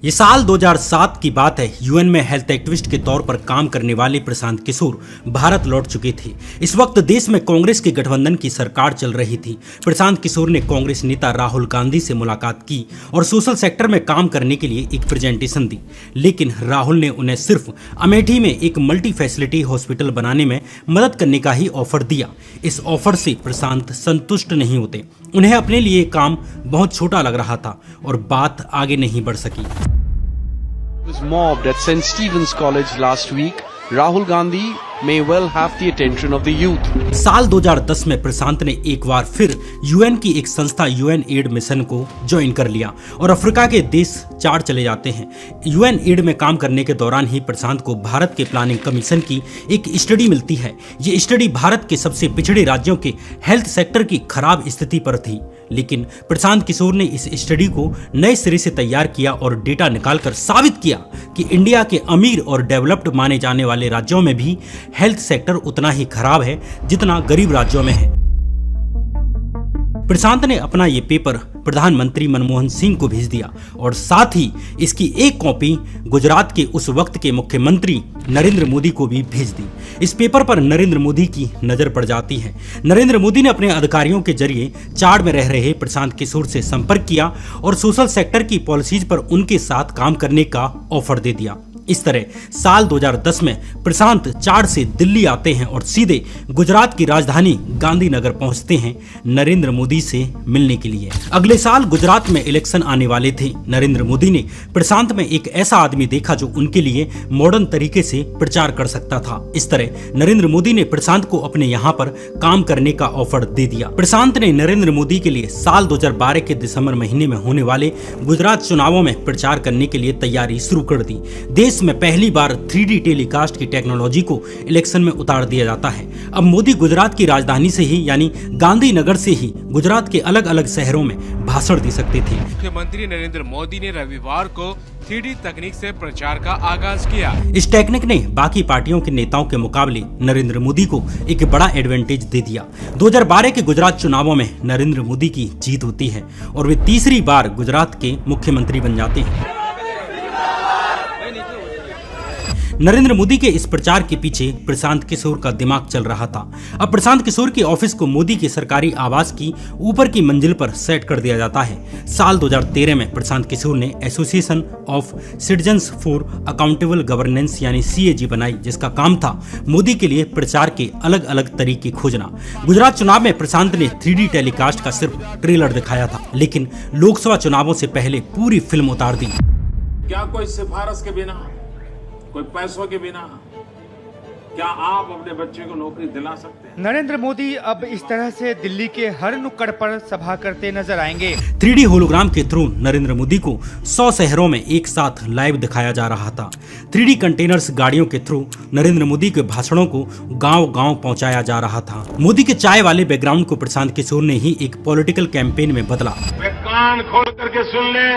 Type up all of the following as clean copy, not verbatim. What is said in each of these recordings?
ये साल 2007 की बात है। यूएन में हेल्थ एक्टिविस्ट के तौर पर काम करने वाले प्रशांत किशोर भारत लौट चुके थे। इस वक्त देश में कांग्रेस के गठबंधन की सरकार चल रही थी। प्रशांत किशोर ने कांग्रेस नेता राहुल गांधी से मुलाकात की और सोशल सेक्टर में काम करने के लिए एक प्रेजेंटेशन दी, लेकिन राहुल ने उन्हें सिर्फ अमेठी में एक मल्टी फैसिलिटी हॉस्पिटल बनाने में मदद करने का ही ऑफर दिया। इस ऑफर से प्रशांत संतुष्ट नहीं होते। उन्हें अपने लिए काम बहुत छोटा लग रहा था और बात आगे नहीं बढ़ सकी। Was mobbed at St. Stephen's College last week. Rahul Gandhi may well have the attention of the youth. साल 2010 में प्रशांत ने एक बार फिर यूएन की एक संस्था यूएन एड मिशन को ज्वाइन कर लिया और अफ्रीका के देश 4 चले जाते हैं। यूएन एड में काम करने के दौरान ही प्रशांत को भारत के प्लानिंग कमीशन की एक स्टडी मिलती है। ये स्टडी भारत के सबसे पिछड़े राज्यों के हेल्थ सेक्टर की खराब स्थिति पर थी, लेकिन प्रशांत किशोर ने इस स्टडी को नए सिरे से तैयार किया और डेटा निकालकर साबित किया कि इंडिया के अमीर और डेवलप्ड माने जाने वाले राज्यों में भी हेल्थ सेक्टर उतना ही खराब है जितना गरीब राज्यों में है। प्रशांत ने अपना ये पेपर प्रधानमंत्री मनमोहन सिंह को भेज दिया और साथ ही इसकी एक कॉपी गुजरात के उस वक्त के मुख्यमंत्री नरेंद्र मोदी को भी भेज दी। इस पेपर पर नरेंद्र मोदी की नजर पड़ जाती है। नरेंद्र मोदी ने अपने अधिकारियों के जरिए चाड में रह रहे प्रशांत किशोर से संपर्क किया और सोशल सेक्टर की पॉलिसीज पर उनके साथ काम करने का ऑफर दे दिया। इस तरह साल 2010 में प्रशांत चाड से दिल्ली आते हैं और सीधे गुजरात की राजधानी गांधीनगर पहुंचते हैं नरेंद्र मोदी से मिलने के लिए। अगले साल गुजरात में इलेक्शन आने वाले थे। नरेंद्र मोदी ने प्रशांत में एक ऐसा आदमी देखा जो उनके लिए मॉडर्न तरीके से प्रचार कर सकता था। इस तरह नरेंद्र मोदी ने प्रशांत को अपने यहाँ पर काम करने का ऑफर दे दिया। प्रशांत ने नरेंद्र मोदी के लिए साल 2012 के दिसंबर महीने में होने वाले गुजरात चुनावों में प्रचार करने के लिए तैयारी शुरू कर दी। देश में पहली बार 3D टेलीकास्ट की टेक्नोलॉजी को इलेक्शन में उतार दिया जाता है। अब मोदी गुजरात की राजधानी से ही यानी गांधीनगर से ही गुजरात के अलग अलग शहरों में भाषण दे सकते थे। मुख्यमंत्री नरेंद्र मोदी ने रविवार को 3D तकनीक से प्रचार का आगाज किया। इस टेक्निक ने बाकी पार्टियों के नेताओं के मुकाबले नरेंद्र मोदी को एक बड़ा एडवांटेज दे दिया। 2012 के गुजरात चुनावों में नरेंद्र मोदी की जीत होती है और वे तीसरी बार गुजरात के मुख्यमंत्री बन जाते हैं। नरेंद्र मोदी के इस प्रचार के पीछे प्रशांत किशोर का दिमाग चल रहा था। अब प्रशांत किशोर के ऑफिस को मोदी के सरकारी आवास की ऊपर की मंजिल पर सेट कर दिया जाता है। साल 2013 में प्रशांत किशोर ने association of citizens for accountable governance यानी CAG बनाई, जिसका काम था मोदी के लिए प्रचार के अलग अलग तरीके खोजना। गुजरात चुनाव में प्रशांत ने 3D टेलीकास्ट का सिर्फ ट्रेलर दिखाया था, लेकिन लोकसभा चुनावों से पहले पूरी फिल्म उतार दी। क्या कोई सिफारिश के बिना, कोई पैसों के बिना क्या आप अपने बच्चे को नौकरी दिला सकते हैं? नरेंद्र मोदी अब इस तरह से दिल्ली के हर नुक्कड़ पर सभा करते नजर आएंगे। 3D होलोग्राम के थ्रू नरेंद्र मोदी को 100 शहरों में एक साथ लाइव दिखाया जा रहा था। 3D कंटेनर्स गाड़ियों के थ्रू नरेंद्र मोदी के भाषणों को गांव-गांव पहुंचाया जा रहा था। मोदी के चाय वाले बैकग्राउंड को प्रशांत किशोर ने ही एक पॉलिटिकल कैंपेन में बदला। वे कान खोल करके सुन ले,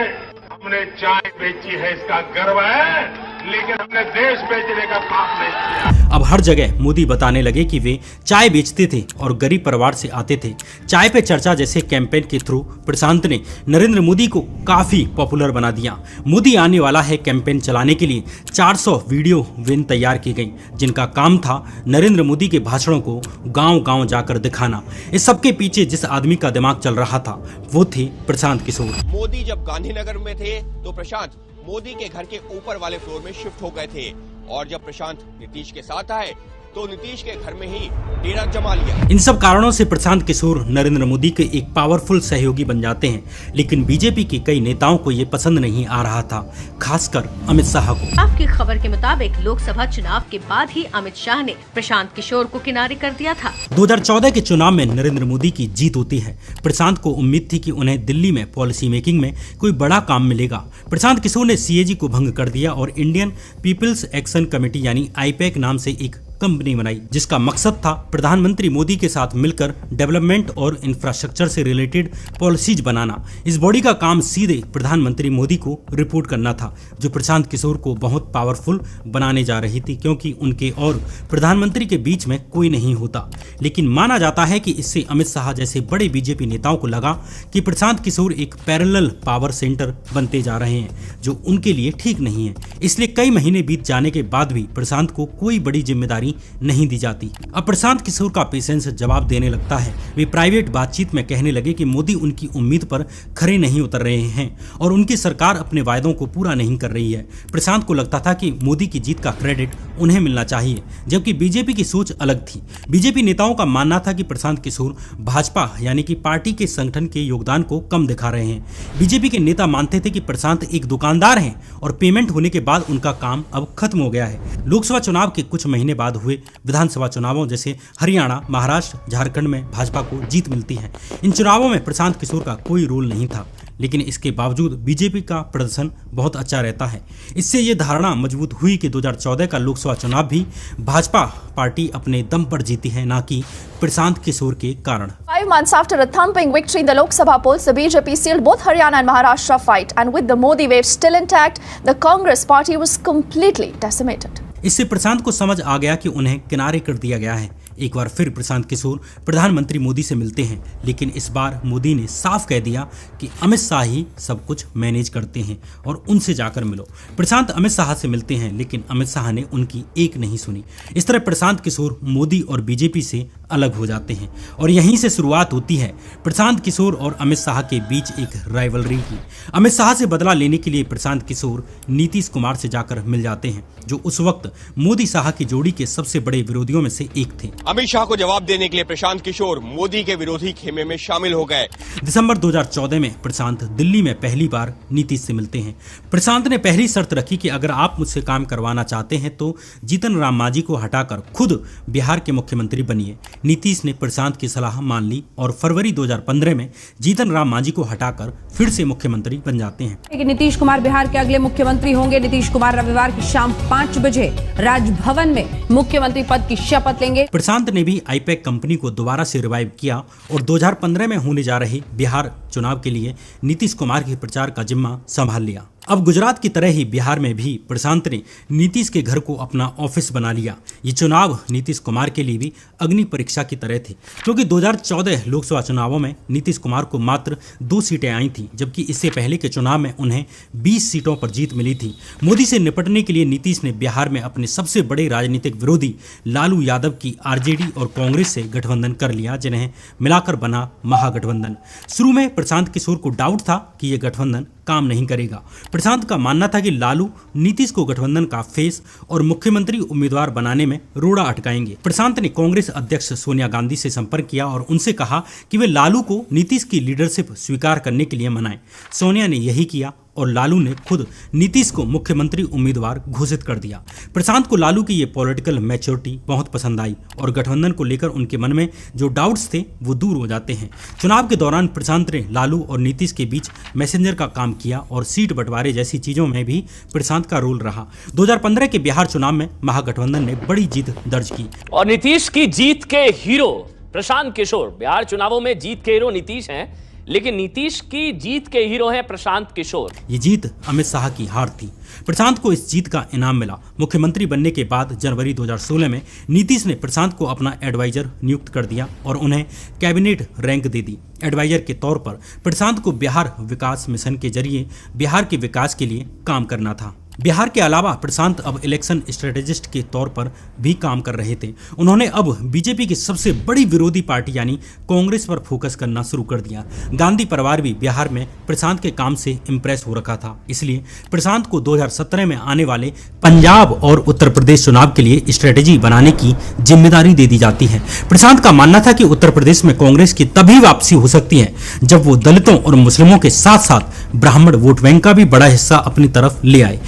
हमने चाय बेची है इसका गर्व है, लेकिन हमने देश बेचने का पाप नहीं किया। अब हर जगह मोदी बताने लगे कि वे चाय बेचते थे और गरीब परिवार से आते थे। चाय पे चर्चा जैसे कैंपेन के थ्रू प्रशांत ने नरेंद्र मोदी को काफी पॉपुलर बना दिया। मोदी आने वाला है कैंपेन चलाने के लिए 400 वीडियो वेन तैयार की गई, जिनका काम था नरेंद्र मोदी के भाषणों को गांव-गांव जाकर दिखाना। इस सबके पीछे जिस आदमी का दिमाग चल रहा था वो थे प्रशांत किशोर। मोदी जब गांधीनगर में थे तो प्रशांत मोदी के घर के ऊपर वाले फ्लोर में शिफ्ट हो गए थे और जब प्रशांत नीतीश के साथ आए तो नीतीश के घर में ही डेरा जमा लिया। इन सब कारणों से प्रशांत किशोर नरेंद्र मोदी के एक पावरफुल सहयोगी बन जाते हैं, लेकिन बीजेपी के कई नेताओं को ये पसंद नहीं आ रहा था, खासकर अमित शाह को। आपकी खबर के मुताबिक लोकसभा चुनाव के बाद ही अमित शाह ने प्रशांत किशोर को किनारे कर दिया था। 2014 के चुनाव में नरेंद्र मोदी की जीत होती है। प्रशांत को उम्मीद थी कि उन्हें दिल्ली में पॉलिसी मेकिंग में कोई बड़ा काम मिलेगा। प्रशांत किशोर ने CAG को भंग कर दिया और इंडियन पीपल्स एक्शन कमेटी यानी IPAC नाम से एक कंपनी बनाई, जिसका मकसद था प्रधानमंत्री मोदी के साथ मिलकर डेवलपमेंट और इंफ्रास्ट्रक्चर से रिलेटेड पॉलिसीज बनाना। इस बॉडी का काम सीधे प्रधानमंत्री मोदी को रिपोर्ट करना था, जो प्रशांत किशोर को बहुत पावरफुल बनाने जा रही थी, क्योंकि उनके और प्रधानमंत्री के बीच में कोई नहीं होता। लेकिन माना जाता है कि इससे अमित शाह जैसे बड़े बीजेपी नेताओं को लगा कि प्रशांत किशोर एक पैरेलल पावर सेंटर बनते जा रहे हैं, जो उनके लिए ठीक नहीं है। इसलिए कई महीने बीत जाने के बाद भी प्रशांत को कोई बड़ी जिम्मेदारी नहीं दी जाती। अब प्रशांत किशोर का पेशेंस जवाब देने लगता है। वे प्राइवेट बातचीत में कहने लगे कि मोदी उनकी उम्मीद पर खरे नहीं उतर रहे हैं और उनकी सरकार अपने वायदों को पूरा नहीं कर रही है। प्रशांत को लगता था कि मोदी की जीत का क्रेडिट उन्हें मिलना चाहिए, जबकि बीजेपी की सोच अलग थी। बीजेपी नेताओं का मानना था कि प्रशांत किशोर भाजपा यानी कि पार्टी के संगठन के योगदान को कम दिखा रहे हैं। बीजेपी के नेता मानते थे कि प्रशांत एक दुकानदार हैं और पेमेंट होने के बाद उनका काम अब खत्म हो गया है। लोकसभा चुनाव के कुछ महीने बाद हुए विधानसभा चुनावों जैसे हरियाणा, महाराष्ट्र, झारखंड में भाजपा को जीत मिलती है। इन चुनावों में प्रशांत किशोर का कोई रोल नहीं था, लेकिन इसके बावजूद बीजेपी का प्रदर्शन बहुत अच्छा रहता है। इससे ये धारणा मजबूत हुई कि 2014 का लोकसभा चुनाव भी भाजपा पार्टी अपने दम पर जीती है, ना कि प्रशांत किशोर के कारण। 5 months after a thumping victory in the Lok Sabha polls, the BJP sealed both Haryana and Maharashtra fight, and with the Modi wave still intact, the Congress party was completely decimated. इससे प्रशांत को समझ आ गया कि उन्हें किनारे कर दिया गया है। एक बार फिर प्रशांत किशोर प्रधानमंत्री मोदी से मिलते हैं, लेकिन इस बार मोदी ने साफ कह दिया कि अमित शाह ही सब कुछ मैनेज करते हैं और उनसे जाकर मिलो। प्रशांत अमित शाह से मिलते हैं, लेकिन अमित शाह ने उनकी एक नहीं सुनी। इस तरह प्रशांत किशोर मोदी और बीजेपी से अलग हो जाते हैं और यहीं से शुरुआत होती है प्रशांत किशोर और अमित शाह के बीच एक राइवलरी की। अमित शाह से बदला लेने के लिए प्रशांत किशोर नीतीश कुमार से जाकर मिल जाते हैं, जो उस वक्त मोदी शाह की जोड़ी के सबसे बड़े विरोधियों में से एक थे। अमित शाह को जवाब देने के लिए प्रशांत किशोर मोदी के विरोधी खेमे में शामिल हो गए। दिसंबर 2014 में प्रशांत दिल्ली में पहली बार नीतीश से मिलते हैं। प्रशांत ने पहली शर्त रखी कि अगर आप मुझसे काम करवाना चाहते हैं तो जीतन राम मांझी को हटाकर खुद बिहार के मुख्यमंत्री बनिए। नीतीश ने प्रशांत की सलाह मान ली और फरवरी 2015 में जीतन राम मांझी को हटाकर फिर से मुख्यमंत्री बन जाते हैं। नीतीश कुमार बिहार के अगले मुख्यमंत्री होंगे। नीतीश कुमार रविवार की शाम 5 बजे राजभवन में मुख्यमंत्री पद की शपथ लेंगे। प्रशांत ने भी आईपैक कंपनी को दोबारा से रिवाइव किया और 2015 में होने जा रहे बिहार चुनाव के लिए नीतीश कुमार के प्रचार का जिम्मा संभाल लिया। अब गुजरात की तरह ही बिहार में भी प्रशांत ने नीतीश के घर को अपना ऑफिस बना लिया। ये चुनाव नीतीश कुमार के लिए भी अग्नि परीक्षा की तरह थे, क्योंकि 2014 लोकसभा चुनावों में नीतीश कुमार को मात्र 2 सीटें आई थीं, जबकि इससे पहले के चुनाव में उन्हें 20 सीटों पर जीत मिली थी। मोदी से निपटने के लिए नीतीश ने बिहार में अपने सबसे बड़े राजनीतिक विरोधी लालू यादव की आरजेडी और कांग्रेस से गठबंधन कर लिया, जिन्हें मिलाकर बना महागठबंधन। शुरू में प्रशांत किशोर को डाउट था कि यह गठबंधन काम नहीं करेगा। प्रशांत का मानना था कि लालू नीतीश को गठबंधन का फेस और मुख्यमंत्री उम्मीदवार बनाने में रोड़ा अटकाएंगे। प्रशांत ने कांग्रेस अध्यक्ष सोनिया गांधी से संपर्क किया और उनसे कहा कि वे लालू को नीतीश की लीडरशिप स्वीकार करने के लिए मनाएं। सोनिया ने यही किया और लालू ने खुद नीतीश को मुख्यमंत्री उम्मीदवार घोषित कर दिया। प्रशांत को लालू की ये पॉलिटिकल मैच्योरिटी बहुत पसंद आई और गठबंधन को लेकर उनके मन में जो डाउट्स थे वो दूर हो जाते हैं। चुनाव के दौरान प्रशांत ने लालू और नीतीश के बीच मैसेंजर का काम किया और सीट बंटवारे जैसी चीजों में भी प्रशांत का रोल रहा। 2015 के बिहार चुनाव में महागठबंधन ने बड़ी जीत दर्ज की और नीतीश की जीत के हीरो प्रशांत किशोर। बिहार चुनावों में जीत के हीरो नीतीश हैं, लेकिन नीतीश की जीत के हीरो हैं प्रशांत किशोर। ये जीत अमित शाह की हार थी। प्रशांत को इस जीत का इनाम मिला। मुख्यमंत्री बनने के बाद जनवरी 2016 में नीतीश ने प्रशांत को अपना एडवाइजर नियुक्त कर दिया और उन्हें कैबिनेट रैंक दे दी। एडवाइजर के तौर पर प्रशांत को बिहार विकास मिशन के जरिए बिहार के विकास के लिए काम करना था। बिहार के अलावा प्रशांत अब इलेक्शन स्ट्रेटेजिस्ट के तौर पर भी काम कर रहे थे। उन्होंने अब बीजेपी की सबसे बड़ी विरोधी पार्टी यानी कांग्रेस पर फोकस करना शुरू कर दिया। गांधी परिवार भी बिहार में प्रशांत के काम से इम्प्रेस हो रखा था, इसलिए प्रशांत को 2017 में आने वाले पंजाब और उत्तर प्रदेश चुनाव के लिए स्ट्रेटेजी बनाने की जिम्मेदारी दे दी जाती है। प्रशांत का मानना था कि उत्तर प्रदेश में कांग्रेस की तभी वापसी हो सकती है जब वो दलितों और मुस्लिमों के साथ साथ ब्राह्मण वोट बैंक का भी बड़ा हिस्सा अपनी तरफ ले आए।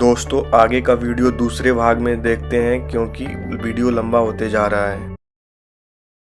दोस्तों आगे का वीडियो दूसरे भाग में देखते हैं, क्योंकि वीडियो लंबा होते जा रहा है।